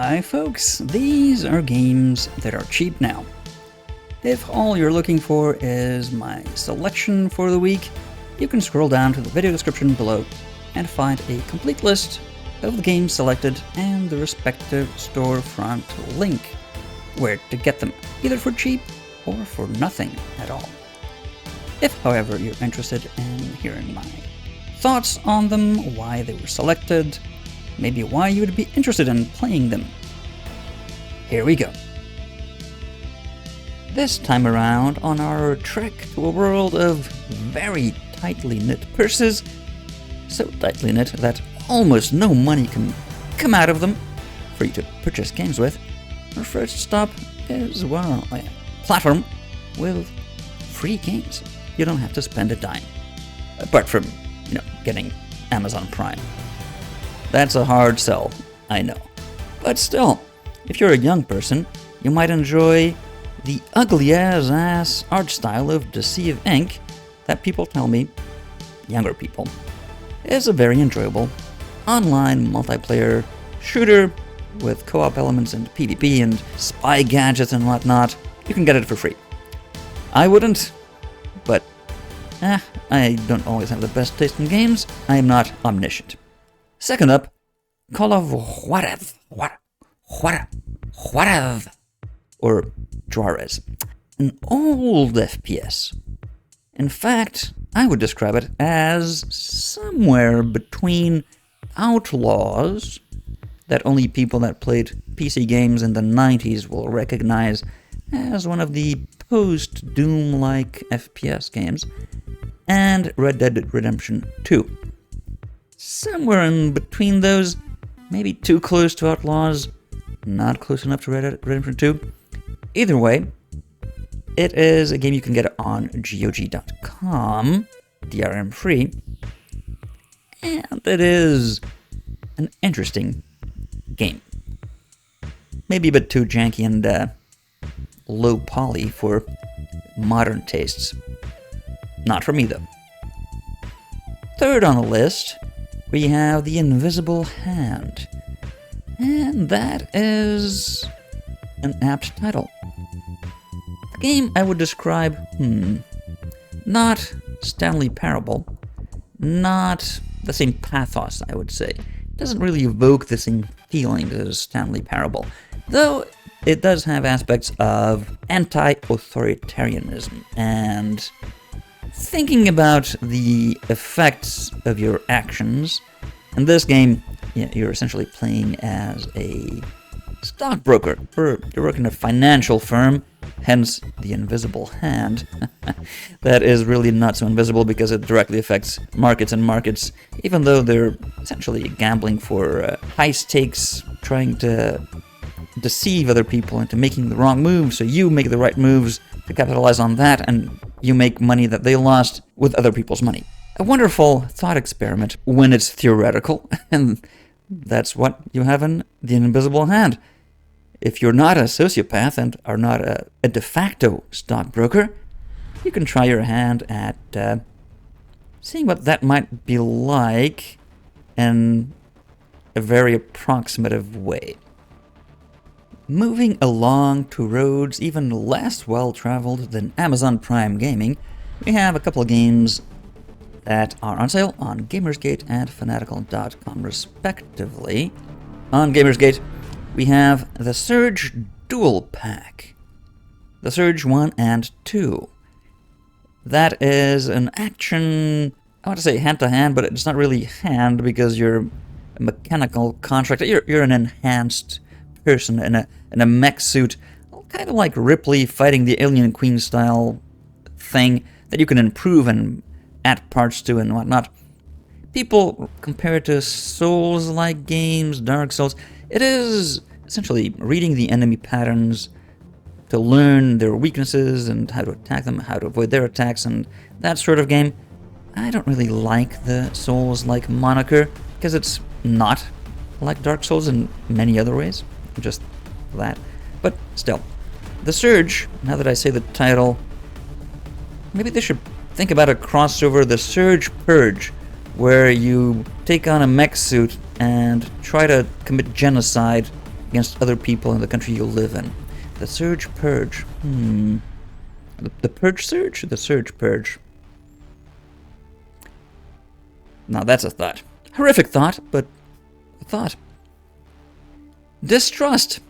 Hi folks, these are games that are cheap now. If all you're looking for is my selection for the week, you can scroll down to the video description below and find a complete list of the games selected and the respective storefront link where to get them, either for cheap or for nothing at all. If, however, you're interested in hearing my thoughts on them, why they were selected, maybe why you would be interested in playing them, here we go. This time around, on our trek to a world of very tightly knit purses, so tightly knit that almost no money can come out of them for you to purchase games with, our first stop is, well, a platform with free games. You don't have to spend a dime, apart from, getting Amazon Prime. That's a hard sell, I know. But still, if you're a young person, you might enjoy the ugly-as-ass art style of Deceive Inc. that people tell me, younger people, is a very enjoyable online multiplayer shooter with co-op elements and PvP and spy gadgets and whatnot. You can get it for free. I wouldn't, but I don't always have the best taste in games. I am not omniscient. Second up, Call of Juarez, or Juarez, an old FPS. In fact, I would describe it as somewhere between Outlaws, that only people that played PC games in the 90s will recognize as one of the post-Doom-like FPS games, and Red Dead Redemption 2. Somewhere in between those, maybe too close to Outlaws, not close enough to Red Dead Redemption 2. Either way, it is a game you can get on GOG.com, DRM free, and it is an interesting game. Maybe a bit too janky and low poly for modern tastes. Not for me, though. Third on the list, we have The Invisible Hand. And that is an apt title. The game I would describe, not Stanley Parable, not the same pathos, I would say. It doesn't really evoke the same feelings as Stanley Parable, though it does have aspects of anti-authoritarianism and thinking about the effects of your actions. In this game, you're essentially playing as a stockbroker, or you're working in a financial firm, hence the invisible hand. That is really not so invisible because it directly affects markets, even though they're essentially gambling for high stakes, trying to deceive other people into making the wrong moves, so you make the right moves to capitalize on that, and you make money that they lost with other people's money. A wonderful thought experiment when it's theoretical, and that's what you have in The Invisible Hand. If you're not a sociopath and are not a de facto stockbroker, you can try your hand at seeing what that might be like in a very approximative way. Moving along to roads even less well-traveled than Amazon Prime Gaming, we have a couple of games that are on sale on Gamersgate and Fanatical.com respectively. On Gamersgate, we have the Surge Dual Pack, the Surge 1 and 2. That is an action, I want to say hand-to-hand, but it's not really hand because you're a mechanical contractor. You're an enhanced person in a mech suit, kind of like Ripley fighting the Alien Queen style thing that you can improve and add parts to and whatnot. People compare it to Souls-like games, Dark Souls. It is essentially reading the enemy patterns to learn their weaknesses and how to attack them, how to avoid their attacks, and that sort of game. I don't really like the Souls-like moniker because it's not like Dark Souls in many other ways. Just that. But still, The Surge, now that I say the title, maybe they should think about a crossover, The Surge Purge, where you take on a mech suit and try to commit genocide against other people in the country you live in. The Surge Purge. The Purge Surge? The Surge Purge. Now that's a thought. Horrific thought, but a thought. Distrust.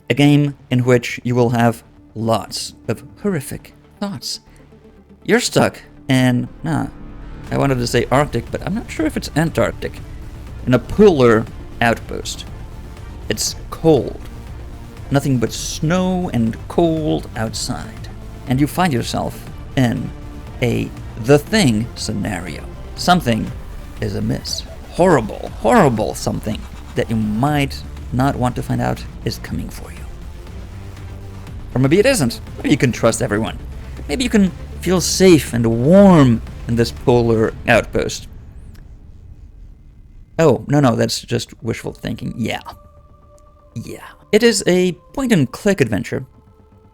A game in which you will have lots of horrific thoughts. You're stuck in, I wanted to say Arctic, but I'm not sure if it's Antarctic. In a polar outpost. It's cold. Nothing but snow and cold outside. And you find yourself in a The Thing scenario. Something is amiss. Horrible, horrible something that you might not want to find out is coming for you. Or maybe it isn't. Maybe you can trust everyone. Maybe you can feel safe and warm in this polar outpost. Oh, no, that's just wishful thinking. Yeah. It is a point-and-click adventure.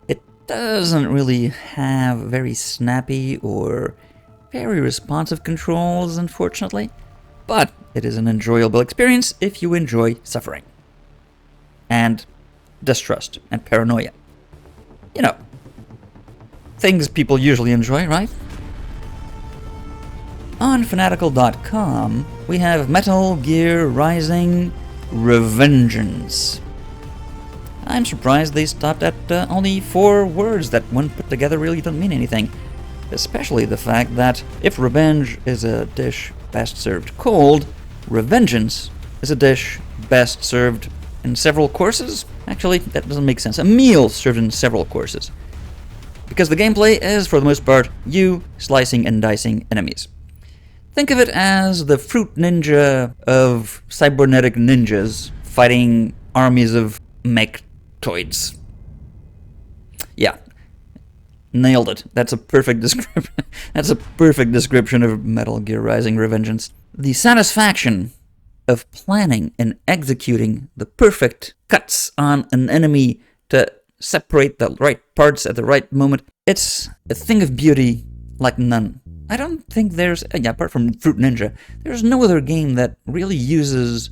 It doesn't really have very snappy or very responsive controls, unfortunately. But it is an enjoyable experience if you enjoy suffering. And distrust and paranoia. You know, things people usually enjoy, right? On Fanatical.com, we have Metal Gear Rising Revengeance. I'm surprised they stopped at only 4 words that when put together really don't mean anything. Especially the fact that if revenge is a dish best served cold, Revengeance is a dish best served in several courses? Actually, that doesn't make sense. A meal served in several courses. Because the gameplay is, for the most part, you slicing and dicing enemies. Think of it as the fruit ninja of cybernetic ninjas fighting armies of mechtoids. Yeah. Nailed it. That's a perfect description. That's a perfect description of Metal Gear Rising Revengeance. The satisfaction of planning and executing the perfect cuts on an enemy to separate the right parts at the right moment. It's a thing of beauty like none. I don't think there's, apart from Fruit Ninja, there's no other game that really uses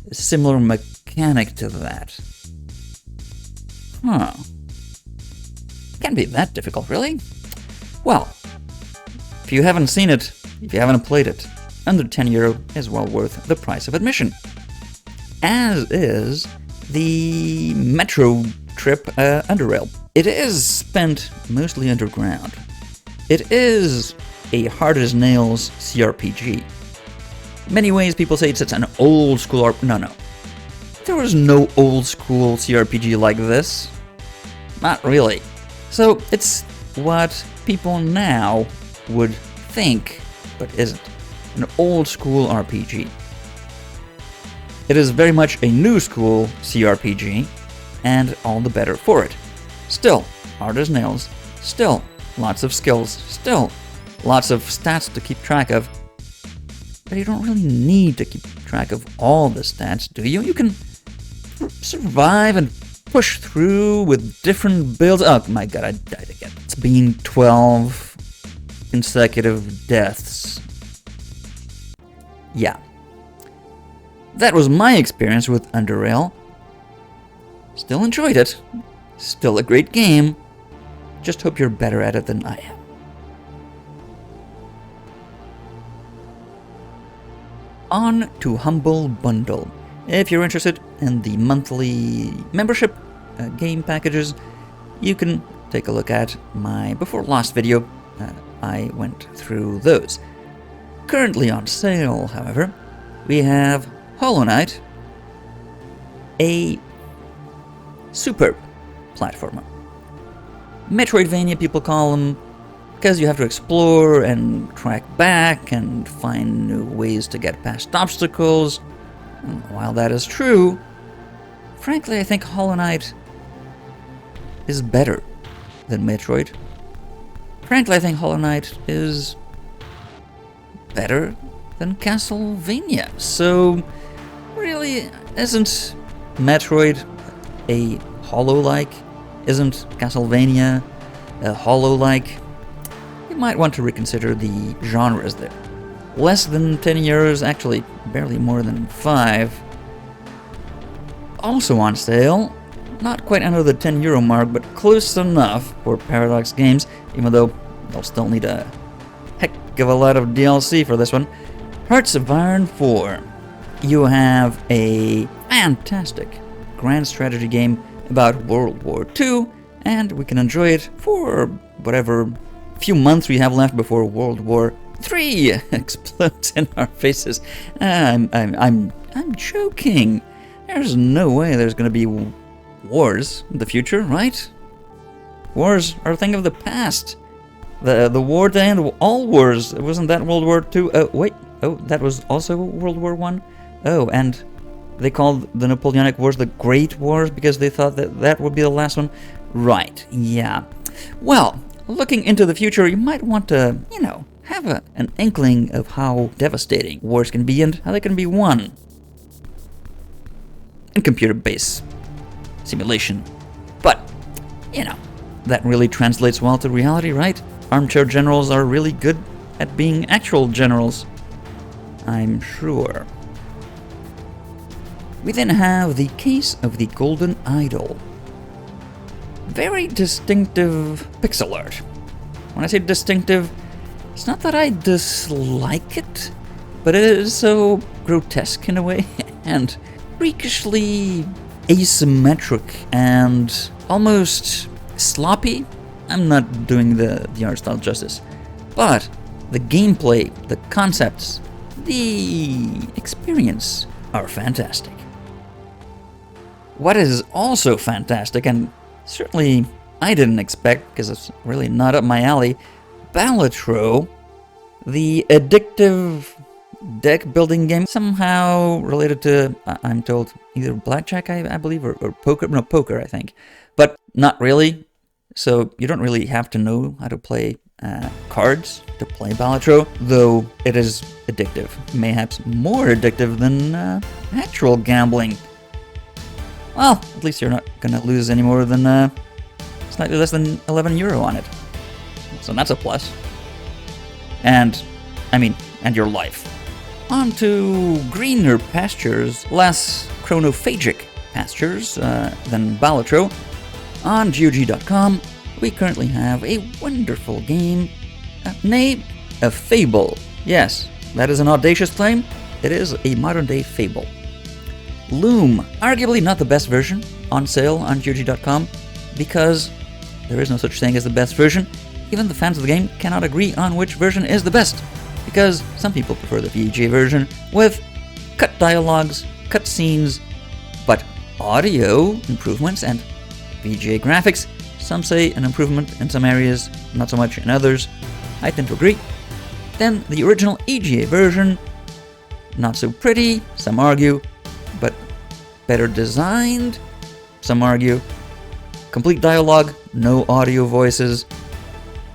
a similar mechanic to that. Can't be that difficult, really. Well, if you haven't seen it, if you haven't played it, under €10 is well worth the price of admission. As is the Metro trip Underrail. It is spent mostly underground. It is a hard-as-nails CRPG. In many ways, people say it's an old-school No. There was no old-school CRPG like this. Not really. So, it's what people now would think, but isn't. An old-school RPG. It is very much a new-school CRPG, and all the better for it. Still, hard as nails. Still, lots of skills. Still, lots of stats to keep track of. But you don't really need to keep track of all the stats, do you? You can survive and push through with different builds. Oh my god, I died again. It's been 12 consecutive deaths. Yeah. That was my experience with Underrail. Still enjoyed it. Still a great game. Just hope you're better at it than I am. On to Humble Bundle. If you're interested in the monthly membership game packages, you can take a look at my before last video. I went through those. Currently on sale, however, we have Hollow Knight, a superb platformer. Metroidvania, people call them, because you have to explore and track back and find new ways to get past obstacles. And while that is true, frankly, I think Hollow Knight is better than Metroid. Frankly, I think Hollow Knight is better than Castlevania. So, really, isn't Metroid a Hollow-like? Isn't Castlevania a Hollow-like? You might want to reconsider the genres there. Less than 10 years, actually barely more than 5. also on sale. Not quite under the €10 mark, but close enough for Paradox Games, even though they'll still need a heck of a lot of DLC for this one. Hearts of Iron 4. You have a fantastic grand strategy game about World War II, and we can enjoy it for whatever few months we have left before World War III explodes in our faces. I'm joking. There's no way there's gonna be wars in the future, right? Wars are a thing of the past. The war to end all wars. Wasn't that World War II? Oh wait. Oh, that was also World War I. Oh, and they called the Napoleonic Wars the Great Wars because they thought that would be the last one. Right. Yeah. Well, looking into the future, you might want to, have an inkling of how devastating wars can be and how they can be won in computer-based simulation. But, that really translates well to reality, right? Armchair generals are really good at being actual generals, I'm sure. We then have the case of the Golden Idol. Very distinctive pixel art. When I say distinctive, it's not that I dislike it, but it is so grotesque in a way, and freakishly asymmetric and almost sloppy. I'm not doing the art style justice, but the gameplay, the concepts, the experience are fantastic. What is also fantastic, and certainly I didn't expect because it's really not up my alley, Balatro, the addictive deck building game, somehow related to, I'm told, either blackjack, I believe, or poker. No, poker, I think. But not really. So you don't really have to know how to play cards to play Balatro, though it is addictive. Mayhaps more addictive than actual gambling. Well, at least you're not going to lose any more than slightly less than €11 on it. So that's a plus. And your life. On to greener pastures, less chronophagic pastures than Balatro. On GOG.com, we currently have a wonderful game, nay, a fable. Yes, that is an audacious claim. It is a modern-day fable. Loom, arguably not the best version, on sale on GOG.com, because there is no such thing as the best version. Even the fans of the game cannot agree on which version is the best, because some people prefer the VGA version with cut dialogues, cut scenes, but audio improvements and VGA graphics. Some say an improvement in some areas, not so much in others. I tend to agree. Then the original EGA version, not so pretty, some argue, but better designed, some argue. Complete dialogue, no audio voices,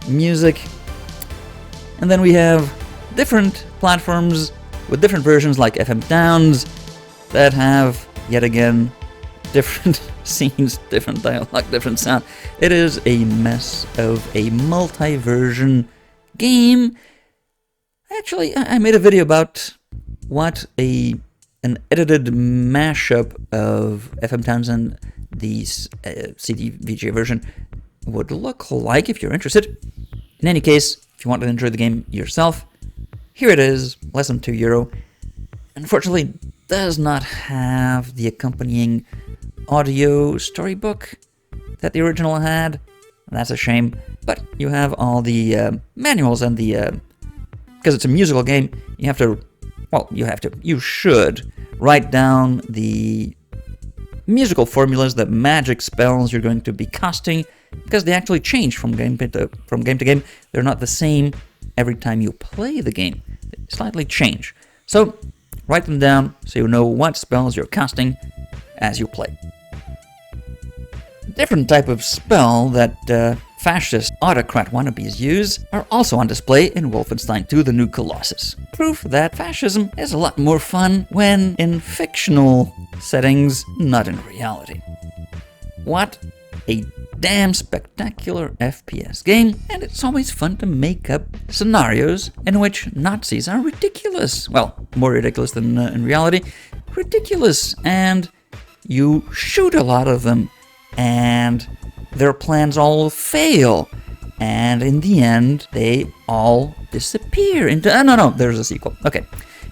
music. And then we have different platforms with different versions like FM Towns that have, yet again, different scenes, different dialogue, different sound. It is a mess of a multi-version game. Actually, I made a video about what an edited mashup of FM Towns and the CD VGA version would look like if you're interested. In any case, if you want to enjoy the game yourself, here it is, less than €2. Unfortunately, does not have the accompanying audio storybook that the original had. That's a shame, but you have all the manuals and the because it's a musical game, you should write down the musical formulas, the magic spells you're going to be casting, because they actually change from game to game. They're not the same every time you play the game. They slightly change. So write them down so you know what spells you're casting as you play. Different type of spell that fascist autocrat wannabes use are also on display in Wolfenstein 2: The New Colossus. Proof that fascism is a lot more fun when in fictional settings, not in reality. What a damn spectacular FPS game, and it's always fun to make up scenarios in which Nazis are ridiculous. Well, more ridiculous than in reality. Ridiculous, and You shoot a lot of them, and their plans all fail. And in the end, they all disappear into... no, there's a sequel. Okay.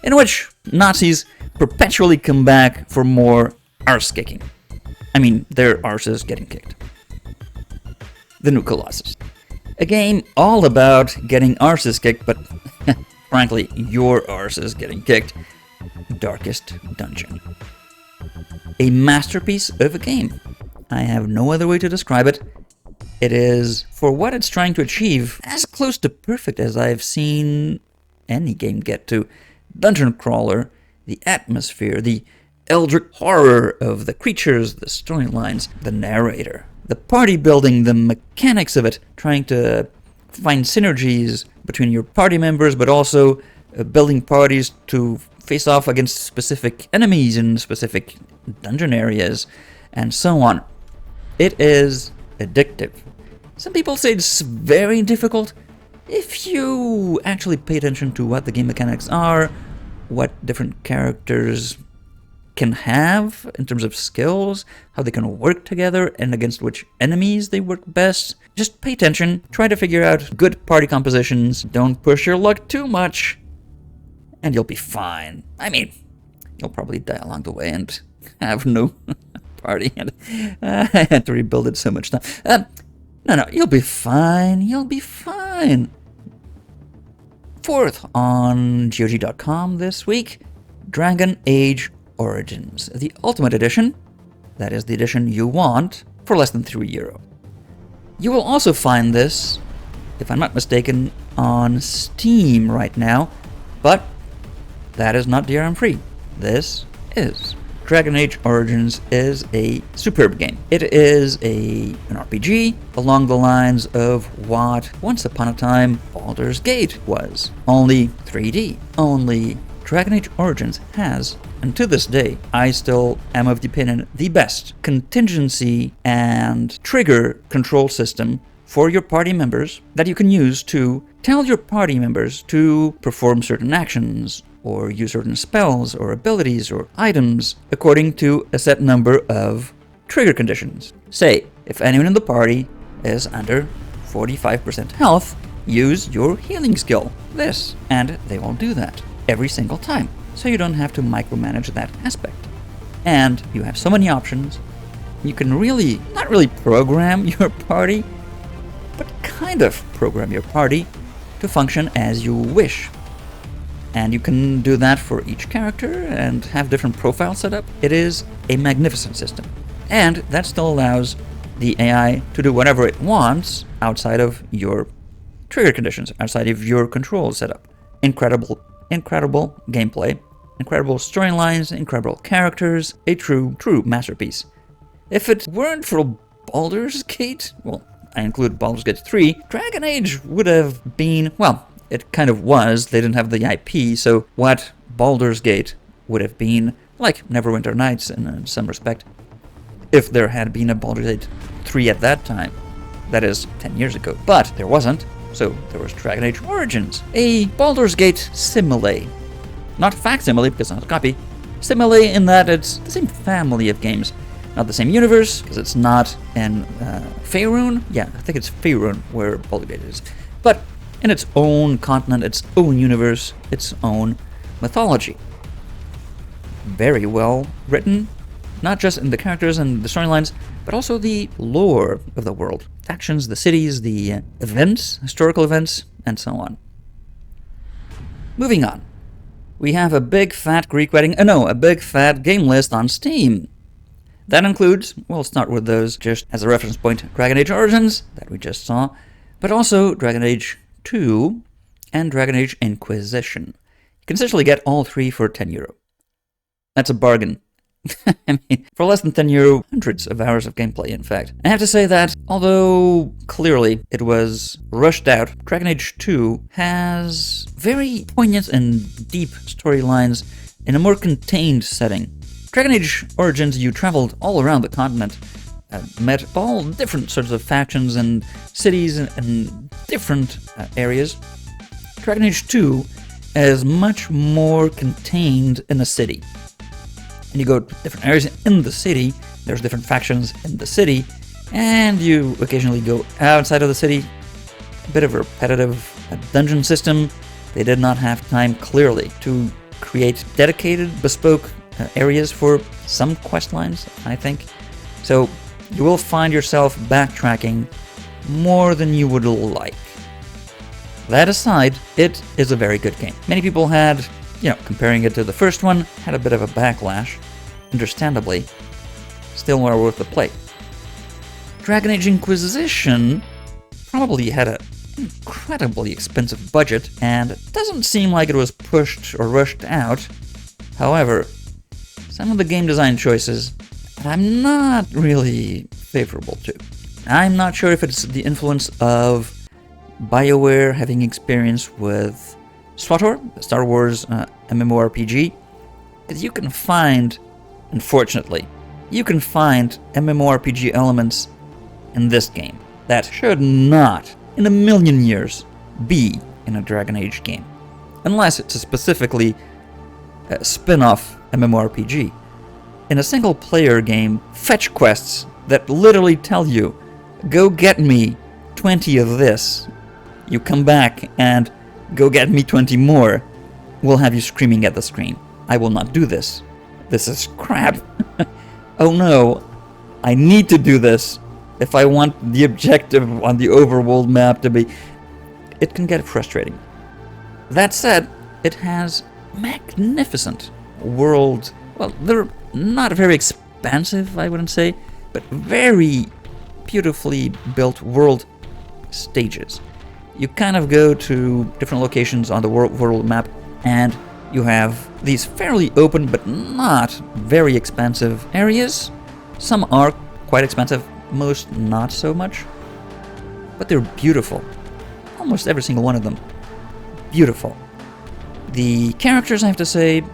In which Nazis perpetually come back for more arse kicking. I mean, their arses getting kicked. The New Colossus. A game all about getting arses kicked, but frankly, your arse is getting kicked. Darkest Dungeon. A masterpiece of a game. I have no other way to describe it. It is, for what it's trying to achieve, as close to perfect as I've seen any game get to. Dungeon crawler, the atmosphere, the eldritch horror of the creatures, the storylines, the narrator, the party building, the mechanics of it, trying to find synergies between your party members, but also building parties to face off against specific enemies in specific dungeon areas, and so on. It is addictive. Some people say it's very difficult. If you actually pay attention to what the game mechanics are, what different characters can have in terms of skills, how they can work together, and against which enemies they work best, just pay attention, try to figure out good party compositions, don't push your luck too much, and you'll be fine. I mean, you'll probably die along the way and have no party, and I had to rebuild it so much time. No, you'll be fine, you'll be fine. Fourth on GOG.com this week, Dragon Age Origins, the Ultimate Edition, that is the edition you want, for less than €3. You will also find this, if I'm not mistaken, on Steam right now, but that is not DRM free. This is. Dragon Age Origins is a superb game. It is an RPG along the lines of what once upon a time Baldur's Gate was. Only 3D. Only Dragon Age Origins has, and to this day, I still am of the opinion, the best contingency and trigger control system for your party members that you can use to tell your party members to perform certain actions, or use certain spells, or abilities, or items, according to a set number of trigger conditions. Say, if anyone in the party is under 45% health, use your healing skill, this, and they will do that every single time, so you don't have to micromanage that aspect. And you have so many options, you can really, not really program your party, but kind of program your party to function as you wish. And you can do that for each character and have different profiles set up. It is a magnificent system. And that still allows the AI to do whatever it wants outside of your trigger conditions, outside of your control setup. Incredible gameplay, incredible storylines, incredible characters, a true masterpiece. If it weren't for Baldur's Gate, well, I include Baldur's Gate 3, Dragon Age would have been, well, it kind of was. They didn't have the IP, so what Baldur's Gate would have been, like Neverwinter Nights in some respect, if there had been a Baldur's Gate 3 at that time. That is, 10 years ago. But there wasn't, so there was Dragon Age Origins, a Baldur's Gate simile. Not facsimile, because it's not a copy. Simile in that it's the same family of games. Not the same universe, because it's not in Faerun. Yeah, I think it's Faerun where Baldur's Gate is. But in its own continent, its own universe, its own mythology. Very well written, not just in the characters and the storylines, but also the lore of the world. Actions, the cities, the events, historical events, and so on. Moving on. We have a big fat Greek wedding, a big fat game list on Steam. That includes, we'll start with those just as a reference point, Dragon Age Origins, that we just saw, but also Dragon Age 2 and Dragon Age Inquisition. You can essentially get all three for €10. That's a bargain. I mean, for less than €10, hundreds of hours of gameplay, in fact. I have to say that, although clearly it was rushed out, Dragon Age 2 has very poignant and deep storylines in a more contained setting. Dragon Age Origins, you traveled all around the continent, met all different sorts of factions and cities and different areas. Dragon Age 2 is much more contained in a city. and you go to different areas in the city. There's different factions in the city, and you occasionally go outside of the city. A bit of a repetitive dungeon system. They did not have time, clearly, to create dedicated, bespoke areas for some quest lines, I think. So you will find yourself backtracking more than you would like. That aside, it is a very good game. Many people had, comparing it to the first one, had a bit of a backlash. Understandably, still more worth the play. Dragon Age Inquisition probably had an incredibly expensive budget, and it doesn't seem like it was pushed or rushed out. However, some of the game design choices I'm not really favorable to. I'm not sure if it's the influence of BioWare having experience with SWTOR, the Star Wars MMORPG, because you can find, unfortunately, MMORPG elements in this game that should not, in a million years, be in a Dragon Age game. Unless it's a specifically spin-off MMORPG. In a single-player game, fetch quests that literally tell you, go get me 20 of this. You come back and go get me 20 more. Will have you screaming at the screen. I will not do this. This is crap. Oh no, I need to do this if I want the objective on the overworld map to be... It can get frustrating. That said, it has magnificent world... Well, they're not very expansive, I wouldn't say, but very beautifully built world stages. You kind of go to different locations on the world map, and you have these fairly open but not very expansive areas. Some are quite expansive, most not so much, but they're beautiful. Almost every single one of them. Beautiful. The characters, I have to say,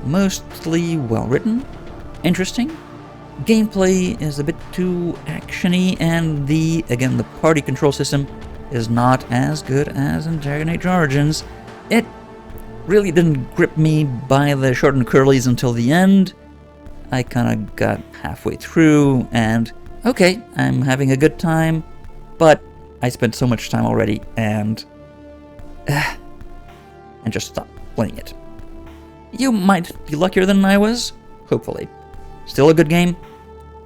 mostly well written, interesting. Gameplay is a bit too actiony, and the party control system is not as good as in Dragon Age Origins. It really didn't grip me by the short and curlies until the end. I kind of got halfway through, and okay, I'm having a good time, but I spent so much time already, and just stopped playing it. You might be luckier than I was, hopefully. Still a good game.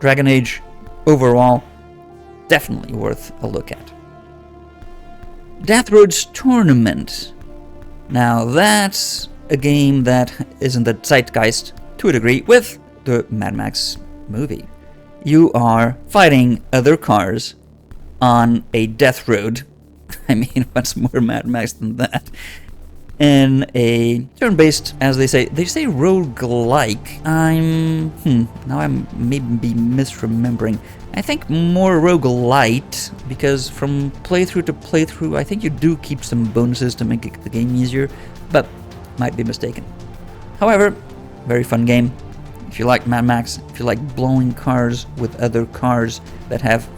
Dragon Age, overall, definitely worth a look at. Death Road's Tournament. Now that's a game that is in the zeitgeist, to a degree, with the Mad Max movie. You are fighting other cars on a death road. I mean, what's more Mad Max than that? In a turn-based, as they say roguelike. Now I'm maybe misremembering. I think more roguelite, because from playthrough to playthrough, I think you do keep some bonuses to make the game easier, but might be mistaken. However, very fun game. If you like Mad Max, if you like blowing cars with other cars that have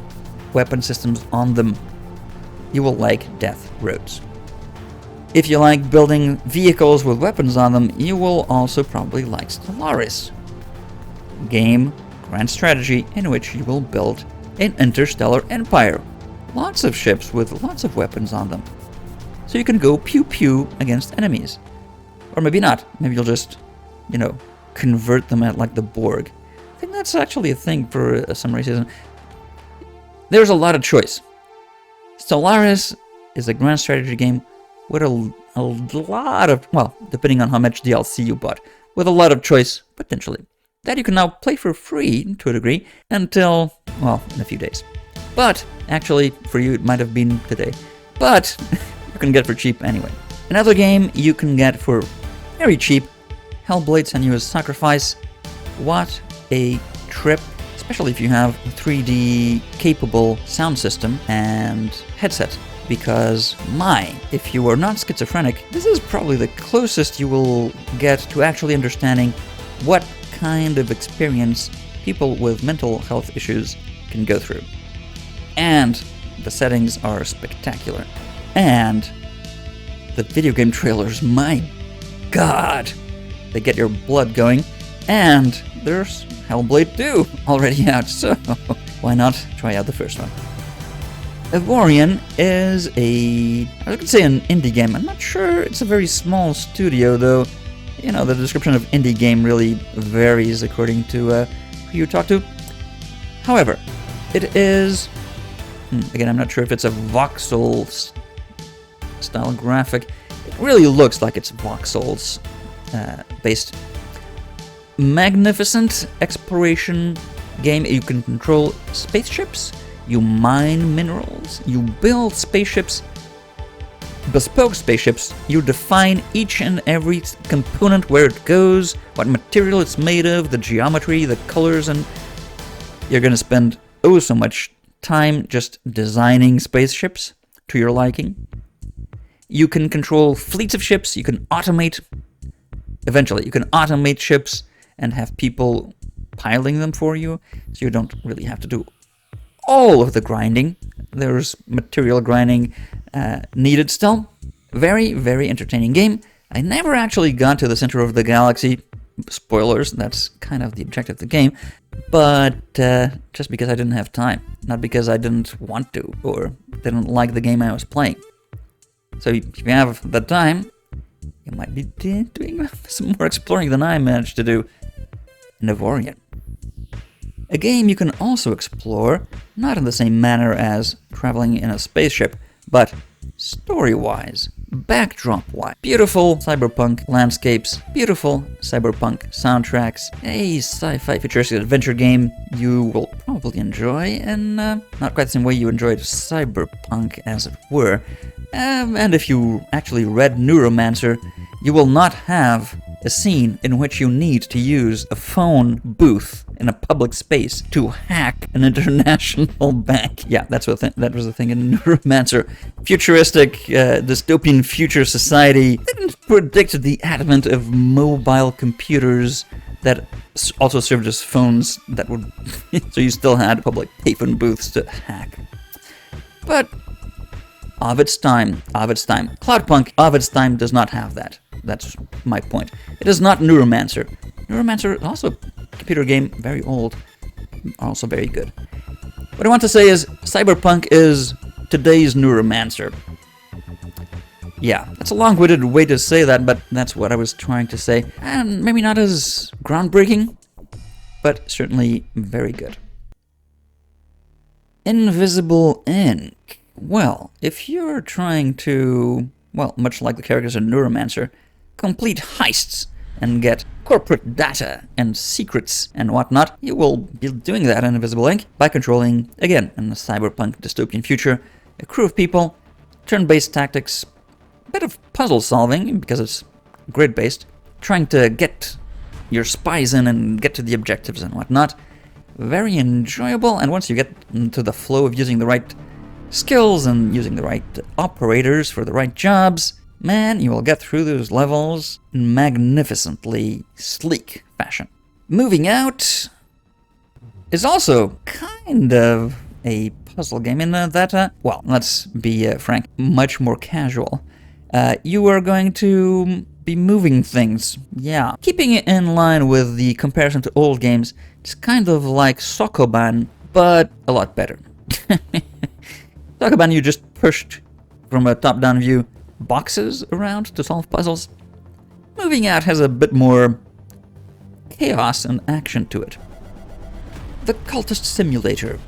weapon systems on them, you will like Death Roads. If you like building vehicles with weapons on them, you will also probably like Stellaris. Game, grand strategy in which you will build an interstellar empire. Lots of ships with lots of weapons on them. So you can go pew-pew against enemies. Or maybe not. Maybe you'll just, convert them at like the Borg. I think that's actually a thing for some races. There's a lot of choice. Stellaris is a grand strategy game with a lot of, depending on how much DLC you bought, with a lot of choice, potentially, that you can now play for free, to a degree, until, in a few days. But, actually, for you it might have been today. But, you can get for cheap anyway. Another game you can get for very cheap, Hellblade: Senua's Sacrifice. What a trip, especially if you have a 3D capable sound system and headset. Because, if you are not schizophrenic, this is probably the closest you will get to actually understanding what kind of experience people with mental health issues can go through. And the settings are spectacular. And the video game trailers, my God, they get your blood going. And there's Hellblade 2 already out, so why not try out the first one? Evorian is I could say an indie game. I'm not sure it's a very small studio, though. You know, the description of indie game really varies according to who you talk to. However, it is... again, I'm not sure if it's a voxel style graphic. It really looks like it's voxels based. Magnificent exploration game. You can control spaceships, you mine minerals, you build spaceships, bespoke spaceships, you define each and every component, where it goes, what material it's made of, the geometry, the colors, and you're going to spend oh so much time just designing spaceships to your liking. You can control fleets of ships, you can automate, eventually, you can automate ships and have people piling them for you, so you don't really have to do all of the grinding. There's material grinding needed still. Very, very entertaining game. I never actually got to the center of the galaxy. Spoilers, that's kind of the objective of the game. But just because I didn't have time. Not because I didn't want to or didn't like the game I was playing. So if you have the time, you might be doing some more exploring than I managed to do in Evorian. A game you can also explore, not in the same manner as traveling in a spaceship, but story-wise, backdrop-wise. Beautiful cyberpunk landscapes, beautiful cyberpunk soundtracks, a sci-fi futuristic adventure game you will probably enjoy, and not quite the same way you enjoyed cyberpunk, as it were. And if you actually read Neuromancer, you will not have a scene in which you need to use a phone booth in a public space to hack an international bank. Yeah, that was a thing in Neuromancer. Futuristic, dystopian future society didn't predict the advent of mobile computers that also served as phones that would... so you still had public payphone booths to hack. But of its time. Cloudpunk, of its time, does not have that. That's my point. It is not Neuromancer. Neuromancer, also a computer game, very old, also very good. What I want to say is, Cyberpunk is today's Neuromancer. Yeah, that's a long-winded way to say that, but that's what I was trying to say. And maybe not as groundbreaking, but certainly very good. Invisible Ink. Well, if you're trying to, well, much like the characters in Neuromancer, complete heists and get corporate data and secrets and whatnot, you will be doing that in Invisible Ink by controlling, again, in the cyberpunk dystopian future, a crew of people, turn-based tactics, a bit of puzzle solving, because it's grid-based, trying to get your spies in and get to the objectives and whatnot. Very enjoyable, and once you get into the flow of using the right skills and using the right operators for the right jobs, man, you will get through those levels in magnificently sleek fashion. Moving Out is also kind of a puzzle game in that, well, let's be frank, much more casual. You are going to be moving things, yeah. Keeping it in line with the comparison to old games, it's kind of like Sokoban, but a lot better. Sokoban, you just pushed from a top-down view boxes around to solve puzzles. Moving Out has a bit more chaos and action to it. The Cultist Simulator.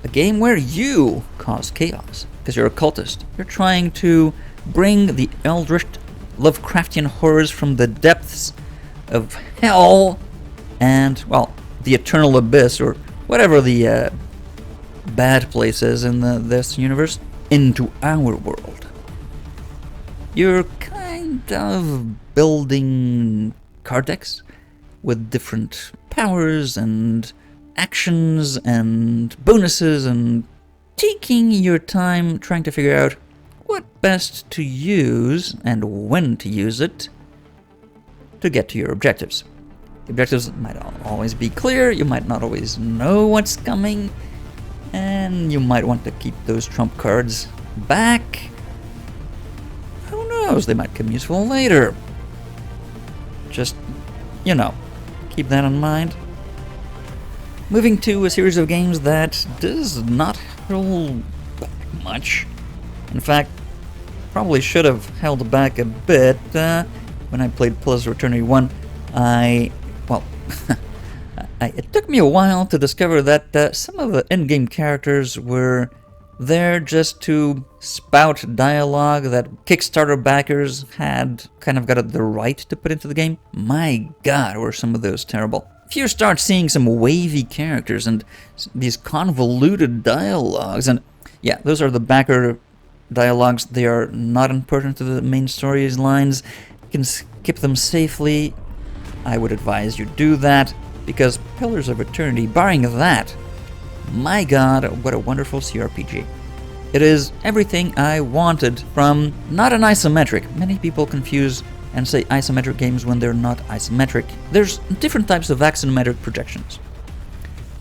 A game where you cause chaos, because you're a cultist. You're trying to bring the eldritch Lovecraftian horrors from the depths of hell and, well, the eternal abyss, or whatever the bad place is in this universe, into our world. You're kind of building card decks with different powers and actions and bonuses and taking your time trying to figure out what best to use and when to use it to get to your objectives. The objectives might not always be clear, you might not always know what's coming, and you might want to keep those trump cards back. Who knows, they might come useful later. Just, you know, keep that in mind. Moving to a series of games that does not hold back much. In fact, probably should have held back a bit. When I played Pillars of Eternity 1, it took me a while to discover that some of the in-game characters were there just to spout dialogue that Kickstarter backers had kind of got the right to put into the game. My God, were some of those terrible. If you start seeing some wavy characters and these convoluted dialogues, and yeah, those are the backer dialogues. They are not important to the main story's lines. You can skip them safely. I would advise you do that, because Pillars of Eternity, barring that, my God, what a wonderful CRPG. It is everything I wanted from not an isometric. Many people confuse and say isometric games when they're not isometric. There's different types of axonometric projections.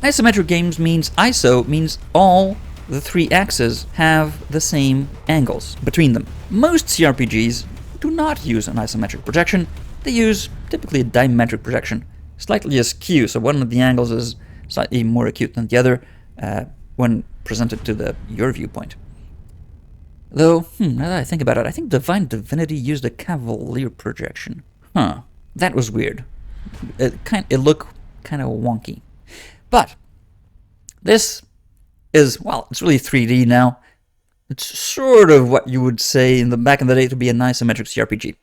Isometric games means ISO means all the three axes have the same angles between them. Most CRPGs do not use an isometric projection. They use typically a dimetric projection, slightly askew, so one of the angles is slightly more acute than the other when presented to your viewpoint. Though, now that I think about it, I think Divine Divinity used a cavalier projection. That was weird. It looked kind of wonky. But this is, well, it's really 3D now. It's sort of what you would say back in the day to be an isometric CRPG.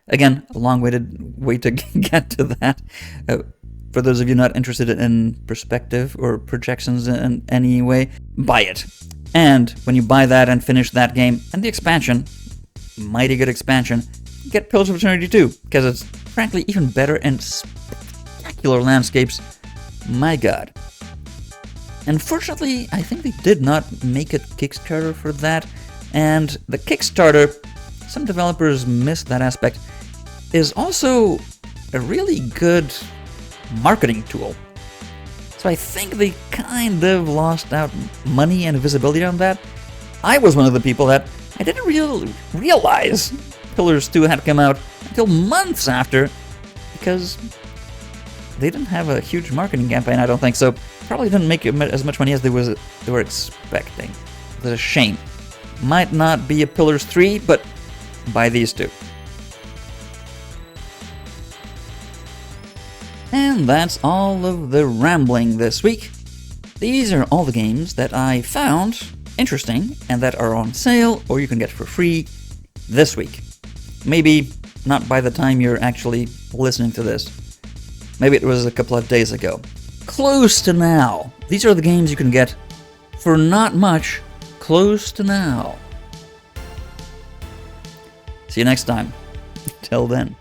Again, a long way to get to that. For those of you not interested in perspective or projections in any way, buy it. And when you buy that and finish that game, and the expansion, mighty good expansion, get Pillars of Eternity 2, because it's frankly even better and spectacular landscapes. My God. Unfortunately, I think they did not make a Kickstarter for that, and the Kickstarter, some developers missed that aspect, is also a really good marketing tool. So I think they kind of lost out money and visibility on that. I was one of the people that I didn't realize Pillars 2 had come out until months after, because they didn't have a huge marketing campaign, I don't think, so probably didn't make as much money as they were expecting. It's a shame. Might not be a Pillars 3, but buy these two. And that's all of the rambling this week. These are all the games that I found interesting and that are on sale or you can get for free this week. Maybe not by the time you're actually listening to this. Maybe it was a couple of days ago. Close to now. These are the games you can get for not much, close to now. See you next time. Till then.